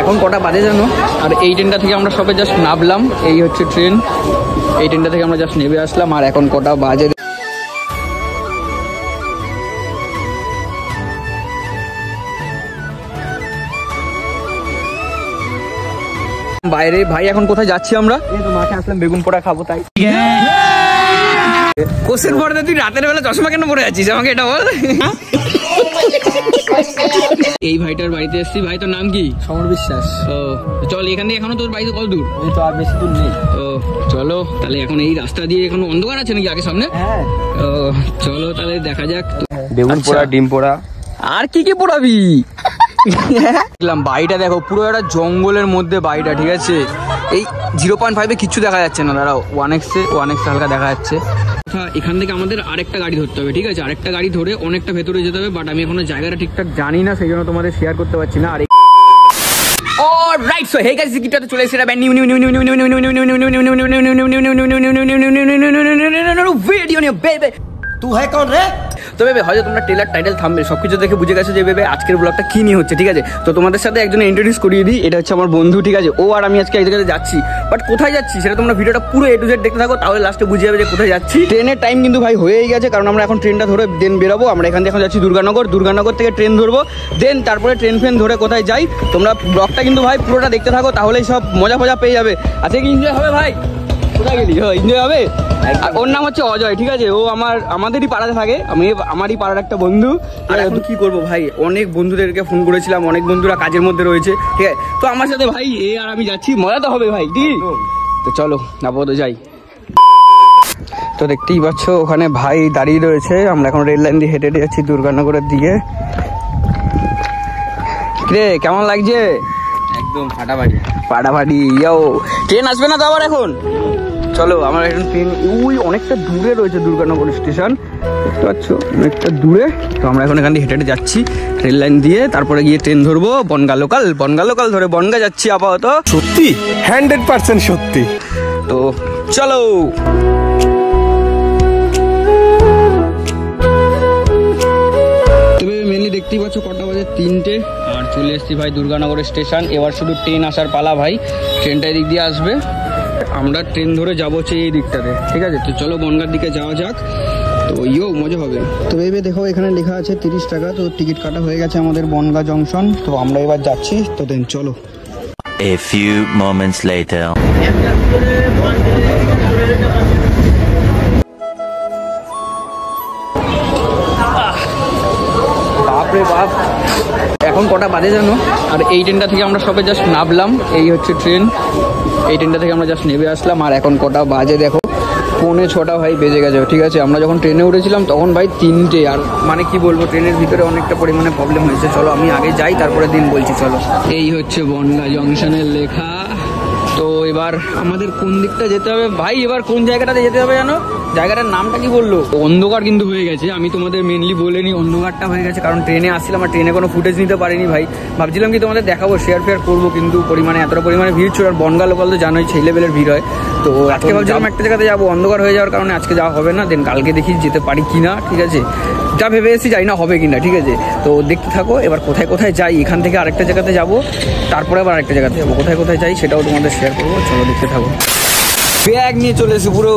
এখন কটা বাজে জানো? আর এই ট্রেনটা থেকে আমরা সবাই জাস্ট নামলাম, এই হচ্ছে ট্রেন, এই ট্রেনটা থেকে আমরা জাস্ট নেমে আসলাম। আর এখন কটা বাজে বাইরে। ভাই এখন কোথায় যাচ্ছি আমরা? এই তো মাঠে আসলাম বেগুন পোড়া খাবো তাই। কোশ্চেন পড়তে তুই রাতের বেলা চশমা কেন পরে আছিস আমাকে এটা বল। এই ভাইটার বাড়িতে এসেছি। ভাই তোর নাম কি? সমর বিশ্বাস। ও চল, এখান থেকে এখনো তোর বাড়িতে কত দূর? এই তো আর বেশি দূর নেই। ও চলো তাহলে, এখন এই রাস্তা দিয়ে এখন অন্ধকার আছে নাকি আগে সামনে? হ্যাঁ। ও চলো তাহলে দেখা যাক। বেগুন পোড়া, ডিম পোড়া, আর কি কি পোড়াবি? দেখলাম বাড়িটা দেখো, পুরো একটা জঙ্গলের মধ্যে বাড়িটা, ঠিক আছে। এই 0.5-এ কিচ্ছু দেখা যাচ্ছে না, দাঁড়াও 1x হালকা দেখা যাচ্ছে। এখান থেকে আমাদের আরেকটা গাড়ি ধরতে হবে, ঠিক আছে। আরেকটা গাড়ি ধরে অনেকটা ভেতরে যেতে হবে, বাট আমি এখনো জায়গাটা ঠিকঠাক জানি না, সেই জন্য তোমাদের শেয়ার করতে পারছি না। আর অলরাইট, সো হে গাইস, কিটাতে চলে এসেছে ভিডিও নিয়ে বেবে। তুই হ্যাঁ কোন রে? তো বেবে হয়তো তোমরা ট্রেলার টাইটেল থাম্বনেল সবকিছু দেখে বুঝে গেছো যে বেবে আজকের ব্লগটা কি নিয়ে হচ্ছে, ঠিক আছে। তো তোমাদের সাথে একজন ইন্ট্রোডিউস করিয়ে দিই, এটা হচ্ছে আমার বন্ধু, ঠিক আছে। ও আর আমি আজকে এক জায়গাতে যাচ্ছি, বাট কোথায় যাচ্ছি সেটা তোমরা ভিডিওটা পুরো A to Z দেখতে থাকো, তাহলে লাস্টে বুঝে যাবে যে কোথায় যাচ্ছি। ট্রেনের টাইম কিন্তু ভাই হয়েই গেছে, কারণ আমরা এখন ট্রেনটা ধরে দেন বেরোবো। আমরা এখান থেকে এখন যাচ্ছি দুর্গানগর থেকে ট্রেন ধরবো, দেন তারপরে ট্রেন ফ্রেন ধরে কোথায় যাই। তোমরা ব্লগটা কিন্তু ভাই পুরোটা দেখতে থাকো, তাহলেই সব মজা ফজা পেয়ে যাবে। আজকে কি এনজয় হবে ভাই? কোথায় গেলি? এনজয় হবে। আর ওর নাম হচ্ছে অজয়, ঠিক আছে। ও আমাদেরই পাড়াতে থাকে, আমারই পাড়ার একটা বন্ধু। আর এখন কি করবো ভাই, অনেক বন্ধুদেরকে ফোন করেছিলাম, অনেক বন্ধুরা কাজের মধ্যে রয়েছে, ঠিক আছে। তো আমার সাথে ভাই এ আর আমি যাচ্ছি, মজা তো হবে ভাই, ঠিক। তো চলো আপাতত যাই। তো দেখতেই পাচ্ছ ওখানে ভাই দাঁড়িয়ে রয়েছে, আমরা এখন রেল লাইন দিয়ে হেঁটে হেঁটে যাচ্ছি দুর্গানগরের দিকে। রে কেমন লাগছে? একদম ফাটাফাটি। ইয়ো ট্রেন আসবে না তো আবার এখন? চলো আমার এখন ট্রেন ওই অনেকটা দূরে রয়েছে দুর্গানগর স্টেশন, দেখতে পাচ্ছ অনেকটা দূরে। তো আমরা এখন এখান থেকে হেঁটে হেঁটে যাচ্ছি রেল লাইন দিয়ে, তারপরে গিয়ে ট্রেন ধরবো বনগা লোকাল ধরে বনগা যাচ্ছি আপাতত। সত্যি 100% সত্যি। তো চলো। মেনলি দেখতেই পাচ্ছ কটা বাজে 3টে, আর চলে এসেছি ভাই দুর্গানগর স্টেশন। এবার শুধু ট্রেন আসার পালা ভাই, ট্রেনটা এদিক দিয়ে আসবে, আমরা ট্রেন ধরে যাবো হচ্ছে এই দিকটাতে, ঠিক আছে। তো চলো বনগার দিকে যাওয়া যাক, তো মজা হবে। তো ভেবে দেখো এখানে লেখা আছে 30 টাকা, তো টিকিট কাটা হয়ে গেছে আমাদের বনগা জংশন। তো আমরা এবার যাচ্ছি, তো দেন চলো। A few moments later. বাপরে বাপ, এখন কটা বাজে জানো? আর এই ট্রেনটা থেকে আমরা সবাই জাস্ট নামলাম, এই হচ্ছে ট্রেন, এই ট্রেনটা থেকে আমরা জাস্ট নেমে আসলাম। আর এখন কটা বাজে দেখো, 5:45 ভাই বেজে গেছে, ঠিক আছে। আমরা যখন ট্রেনে উঠেছিলাম তখন ভাই 3টে। আর মানে কি বলবো, ট্রেনের ভিতরে অনেকটা পরিমাণে প্রবলেম হয়েছে। চলো আমি আগে যাই, তারপরে দিন বলছি। চলো, এই হচ্ছে বনগা জংশনের লেখা। তো এবার আমাদের কোন দিকটা যেতে হবে ভাই? এবার কোন জায়গাটাতে যেতে হবে জানো? জায়গাটার নামটা কি বললো? অন্ধকার কিন্তু হয়ে গেছে, আমি তোমাদের মেনলি বলিনি অন্ধকারটা হয়ে গেছে, কারণ ট্রেনে আসছিলাম আর ট্রেনে কোনো ফুটেজ নিতে পারিনি ভাই। ভাবছিলাম কি তোমাদের দেখাবো, শেয়ার করবো, কিন্তু এতটা পরিমাণে ভিড় ছিল। আর বনগা লোকাল তো জানোই সেই লেভেলের ভিড় হয়। তো আজকে ভাবছিলাম একটা জায়গাতে যাবো, অন্ধকার হয়ে যাওয়ার কারণে আজকে যাওয়া হবে না, দেন কালকে দেখি যেতে পারি কিনা, ঠিক আছে। যা ভেবে এসেছি জানি না হবে কিনা, ঠিক আছে। তো দেখতে থাকো এবার কোথায় কোথায় যাই। এখান থেকে আরেকটা জায়গাতে যাবো, তারপরে আবার আরেকটা জায়গাতে যাবো। কোথায় কোথায় যাই সেটাও তোমাদের শেয়ার করবো, চলো দেখতে থাকো। ব্যাগ নিয়ে চলে এসেছি, পুরো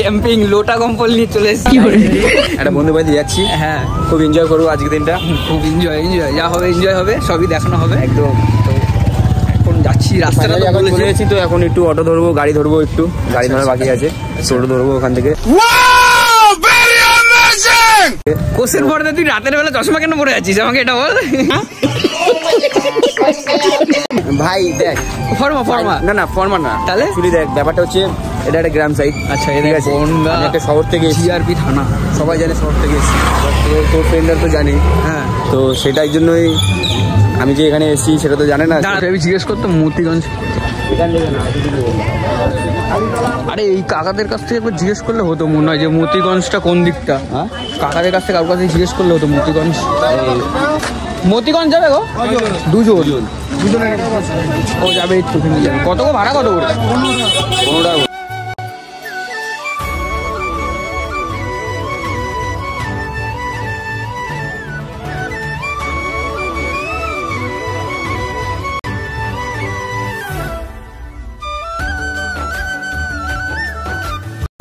ক্যাম্পিং লোটা কম্বল নিয়ে চলে এসেছি। একটা বন্ধু বাড়িতে যাচ্ছি, হ্যাঁ খুব এনজয় করবো আজকের দিনটা। খুব এনজয় যা হবে এনজয় হবে, সবই দেখানো হবে একদম। তো এখন যাচ্ছি, রাস্তাটা তো বলেছি। তো এখন একটু অটো ধরবো, গাড়ি ধরবো, একটু গাড়ি ধরা বাকি আছে, টোটো ধরবো ওখান থেকে। কোশ্চেন পড়তে তুই রাতের বেলা চশমা কেন পরে আছিস আমাকে এটা বল। ভাই দেখ ফর্মা না ফর্মা না, তাহলে চুরি দেখ, ব্যাপারটা হচ্ছে এটা একটা গ্রাম সাইড। আচ্ছা ঠিক আছে, আমি একটা শহর থেকে জিআরপি থানা, সবাই জানে শহর থেকে এসেছি, তোর ফ্রেন্ডরা তো জানে। হ্যাঁ, তো সেটার জন্যই আমি যে এখানে এসেছি সেটা তো জানে না। আমি জিজ্ঞেস করতাম মতিগঞ্জ এখান থেকে না, আরে এই কাকাদের কাছ থেকে একবার জিজ্ঞেস করলে হতো, মনে হয় যে মতিগঞ্জটা কোন দিকটা। হ্যাঁ, কাকাদের কাছ থেকে কারোর কাছে জিজ্ঞেস করলে হতো মতিগঞ্জ যাবে গো, দুজন ও যাবে একটুখানি। কত গো ভাড়া, কত করে? 15 টাকা।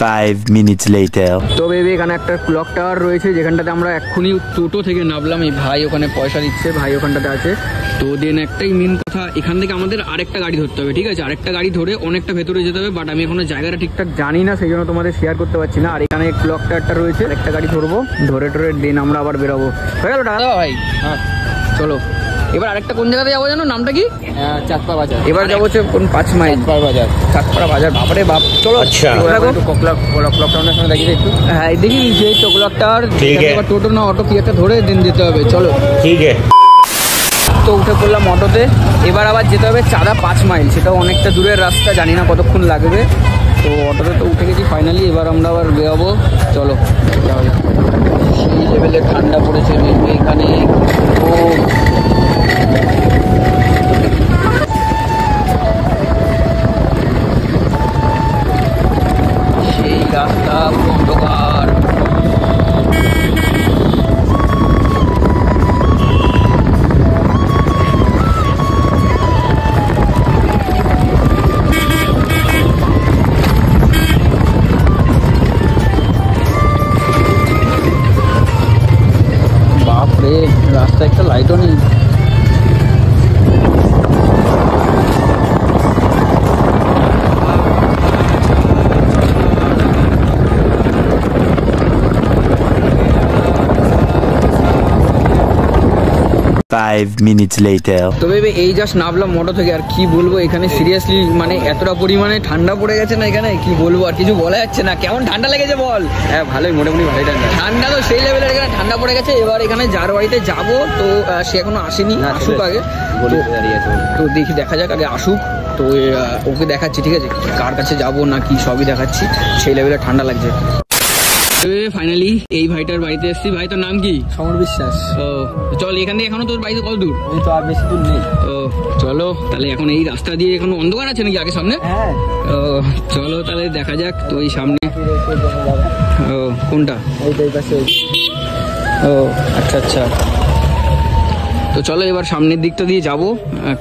5 minutes later. তো বেবি এখানে একটা ক্লক টাওয়ার রয়েছে যেখানটাতে আমরা এক্ষুনি টোটো থেকে নামলাম। এই ভাই ওখানে পয়সা দিচ্ছে, ভাই ওখানটাতে আছে। তো দেন একটাই মেন কথা, এখান থেকে আমাদের আরেকটা গাড়ি ধরতে হবে, ঠিক আছে? আরেকটা গাড়ি ধরে অনেকটা ভেতরে যেতে হবে, বাট আমি এখনো জায়গাটা ঠিকঠাক জানি না, সেই জন্য তোমাদের শেয়ার করতে পারছি না। আর এখানে ক্লক টাওয়ারটা রয়েছে, একটা গাড়ি ধরবো, ধরে দেন আমরা আবার বেরোবো। হয়ে গেল টাকা ভাই? হ্যাঁ চলো। এবার আরেকটা কোন জায়গাতে যাবো জানো, নামটা কি? চাঁদপাড়া বাজার। এবার যাবো হচ্ছে কোন 5 মাইল বাজার, চাঁদপাড়া বাজার। বাবারে বাপ, চলো। আচ্ছা ক্লক টাওয়ারের সঙ্গে দেখি একটু। হ্যাঁ দেখি সেই তো ক্লক টাওয়ার। এবার টোটো না অটো কি একটা ধরে দিন যেতে হবে, চলো। ঠিক আছে। তো উঠে পড়লাম অটোতে। এবার আবার যেতে হবে চাঁদা 5 মাইল, সেটাও অনেকটা দূরের রাস্তা, জানি না কতক্ষণ লাগবে। তো অটোতে তো উঠে গেছি ফাইনালি, এবার আমরা আবার বেরোবো, চলো। সেই লেভেলে ঠান্ডা পড়েছে এখানে। ও সেই রাস্তা অন্ধকার। বাপরে, রাস্তা একটা লাইটও নেই। 5 minutes later. তো বেবি এই জাস্ট নামলাম মোটো থেকে, আর কি বলবো এখানে সিরিয়াসলি মানে এতটা পরিমাণে ঠান্ডা পড়ে গেছে না এখানে, কি বলবো আর কিছু বলা যাচ্ছে না। কেমন ঠান্ডা লেগেছে বল? হ্যাঁ ভালোই, মোটামুটি ভালোই ঠান্ডা। ঠান্ডা তো সেই লেভেলের এখানে ঠান্ডা পড়ে গেছে। এবার এখানে যার বাড়িতে যাবো, তো সে এখনো আসেনি, আসুক আগে। তো দেখি, দেখা যাক আগে আসুক। তো ওকে দেখাচ্ছি, ঠিক আছে, কার কাছে যাবো না কি সবই দেখাচ্ছি। সেই লেভেলে ঠান্ডা লাগছে। ফাইনালি এই ভাইটার বাড়িতে এসেছি। ভাই তোর নাম কি? সমর বিশ্বাস। ও চল, এখান থেকে এখনো তোর বাড়িতে কত দূর? এই তো আর বেশি দূর নেই। ও চলো তাহলে, এখন এই রাস্তা দিয়ে এখনো অন্ধকার আছে নাকি আগে সামনে? হ্যাঁ। ও চলো তাহলে দেখা যাক। তো এই সামনে, ও কোনটা? ওইটাই পাশে। ও আচ্ছা আচ্ছা। তো চলো এবার সামনের দিকটা দিয়ে যাবো,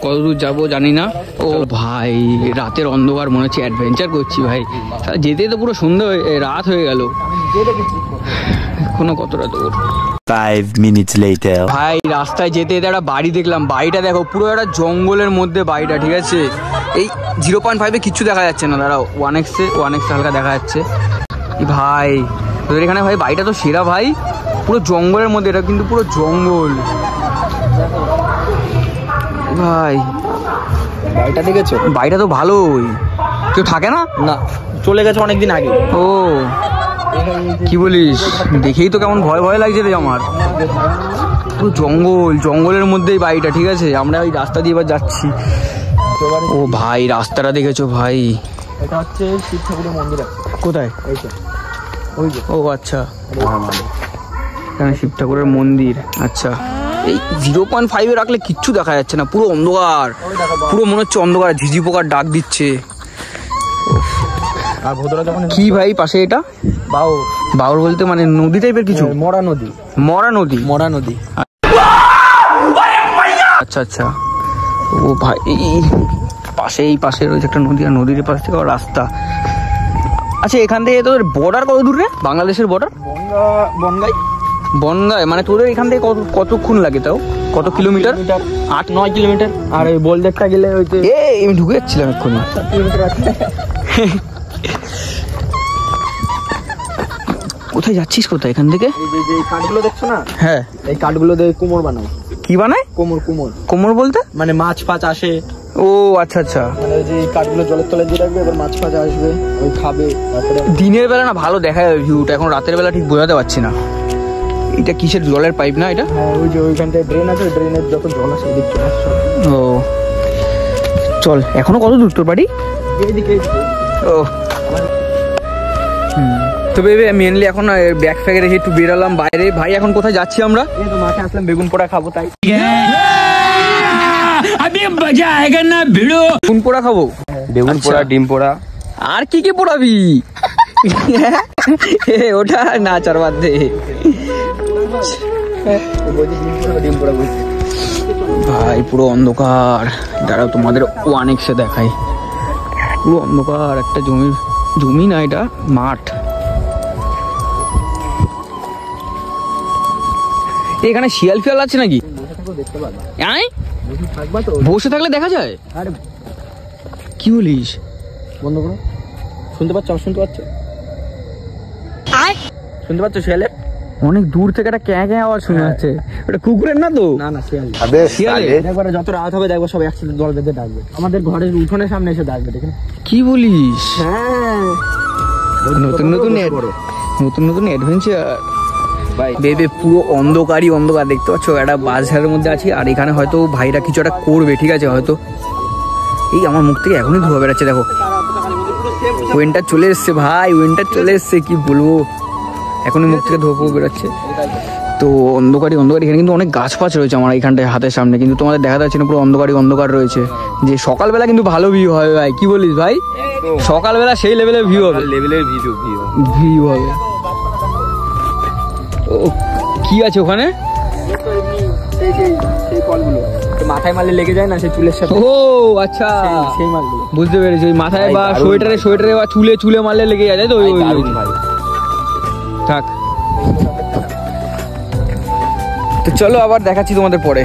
কত দূর যাবো জানি না। ও ভাই রাতের অন্ধকার, মনে হচ্ছে অ্যাডভেঞ্চার করছি ভাই। যেতে তো পুরো সন্ধ্যা রাত হয়ে গেল, এখনো কতটা দূর। 5 minutes later. ভাই রাস্তায় যেতে যেতে একটা বাড়ি দেখলাম। বাড়িটা দেখো, পুরো একটা জঙ্গলের মধ্যে বাড়িটা, ঠিক আছে? এই 0.5-এ কিচ্ছু দেখা যাচ্ছে না, দাঁড়াও 1x হালকা দেখা যাচ্ছে। ভাই তোদের এখানে ভাই বাড়িটা তো সেরা ভাই, পুরো জঙ্গলের মধ্যে। এটা কিন্তু পুরো জঙ্গল ভাই। বাড়িটা দেখেছো? বাড়িটা তো ভালোই। কেউ থাকে না? না, চলে গেছে অনেকদিন আগে। ও কি বলিস? দেখেই তো কেমন ভয় ভয় লাগছে রে আমার। পুরো জঙ্গল, জঙ্গলের মধ্যেই বাড়িটা, ঠিক আছে? আমরা ওই রাস্তা দিয়ে এবার যাচ্ছি। ও ভাই রাস্তাটা দেখেছো ভাই? এটা হচ্ছে শিব ঠাকুরের মন্দির। কোথায়? ও আচ্ছা, এখানে শিব ঠাকুরের মন্দির। আচ্ছা, এই 0.5-এ রাখলে কিচ্ছু দেখা যাচ্ছে না, পুরো অন্ধকার, পুরো মনে হচ্ছে অন্ধকার, ঝিঝি পোকার ডাক দিচ্ছে। আর ভোদরা যখন কি ভাই পাশে এটা? বাউর। বাউর বলতে মানে নদী টাইপের কিছু? মরা নদী। মরা নদী? মরা নদী। আচ্ছা আচ্ছা। ও ভাই এই পাশে রয়েছে একটা নদী, আর নদীর পাশ থেকে রাস্তা। আচ্ছা এখান থেকে তোদের বর্ডার কত দূর রে? বাংলাদেশের বর্ডার? বনগাই। বনগাই মানে তোদের এখান থেকে কতক্ষণ লাগে, তাও কত কিলোমিটার? 8-9 কিলোমিটার। আর ওই বলদেবটা গেলে হয়তো আমি ঢুকে যাচ্ছিলাম এক্ষুনি। কোথায় যাচ্ছিস? কোথায় এখান থেকে? এই কাঠগুলো দেখছো না? হ্যাঁ, এই কাঠগুলো দিয়ে কুমোর বানায়। কি বানায়? কুমোর। কুমোর? কুমোর বলতে মানে মাছ ফাছ আসে। ও আচ্ছা আচ্ছা। মানে যে কাঠগুলো জলের তলে দিয়ে রাখবে, এবার মাছ ফাছ আসবে, ওই খাবে। তারপরে দিনের বেলা না ভালো দেখা যায় ভিউটা, এখন রাতের বেলা ঠিক বোঝাতে পারছি না। এটা কিসের জলের পাইপ না এটা? হ্যাঁ, ওই যে ওইখানটায় ড্রেন আছে, ড্রেনের যখন জল আসে এদিক চলে আসছে। ও চল, এখনো কত দূর তোর বাড়ি? এইদিকে। ও তো বেবি মেনলি এখন ব্যাগ ফ্যাগে রেখে একটু বেরোলাম বাইরে। ভাই এখন কোথায় যাচ্ছি আমরা? এই তো মাঠে আসলাম, বেগুন পোড়া খাবো তাই। বেগুন পোড়া খাবো? বেগুন পোড়া, ডিম পোড়া, আর কি কি পোড়াবি? ওটা না চার বাদ দে ভাই। পুরো অন্ধকার, দাঁড়াও তোমাদের 1x দেখাই। পুরো অন্ধকার, একটা জমির জমি না, এটা মাঠ। এখানে শিয়াল ফিয়াল আছে নাকি? বসে থাকলে দেখা যায়? কি বলিস? বন্ধ করো। শুনতে পাচ্ছ? শুনতে পাচ্ছ? শুনতে পাচ্ছ শিয়ালের? অনেক দূর থেকে একটা ক্যাঁ ক্যাঁ আওয়াজ শোনা যাচ্ছে। ওটা কুকুরের না তো? না না শিয়াল। শিয়ালে? একবারে যত রাত হবে দেখবো সব একসাথে দল বেঁধে ডাকবে, আমাদের ঘরের উঠোনের সামনে এসে ডাকবে, দেখেন। কি বলিস? হ্যাঁ, নতুন নতুন নতুন নতুন অ্যাডভেঞ্চার ভাই। বেবে পুরো অন্ধকারই অন্ধকার, দেখতে পাচ্ছ? একটা বাজারের মধ্যে আছি, আর এখানে হয়তো ভাইরা কিছু একটা করবে, ঠিক আছে? হয়তো এই আমার মুখ থেকে এখনই ধোয়া বেড়াচ্ছে, দেখো। উইন্টার চলে এসছে ভাই, উইন্টার চলে এসছে, কি বলবো, এখনই মুখ থেকে ধোয়া বেরোচ্ছে। তো অন্ধকারই অন্ধকার। এখানে কিন্তু অনেক গাছ ফাছ রয়েছে আমার এখানটায় হাতের সামনে, কিন্তু তোমাদের দেখা যাচ্ছে না, পুরো অন্ধকারই অন্ধকার রয়েছে। যে সকালবেলা কিন্তু ভালো ভিউ হবে ভাই, কি বলিস ভাই? সকালবেলা সেই লেভেলের ভিউ হবে, লেভেলের ভিউ হবে। ও কি আছে ওখানে? সেই ফলগুলো মাথায় মারলে লেগে যায় না, সেই চুলের সাথে। ও আচ্ছা, সেই মালগুলো বুঝতে পেরেছি। ওই মাথায় ভাই, বা দারুণ সোয়েটারে ভাই। সোয়েটারে বা চুলে চুলে মারলে লেগে যায়, তাই তো? ওই দারুণ ভাই। থাক, তো চলো আবার দেখাচ্ছি তোমাদের পরে।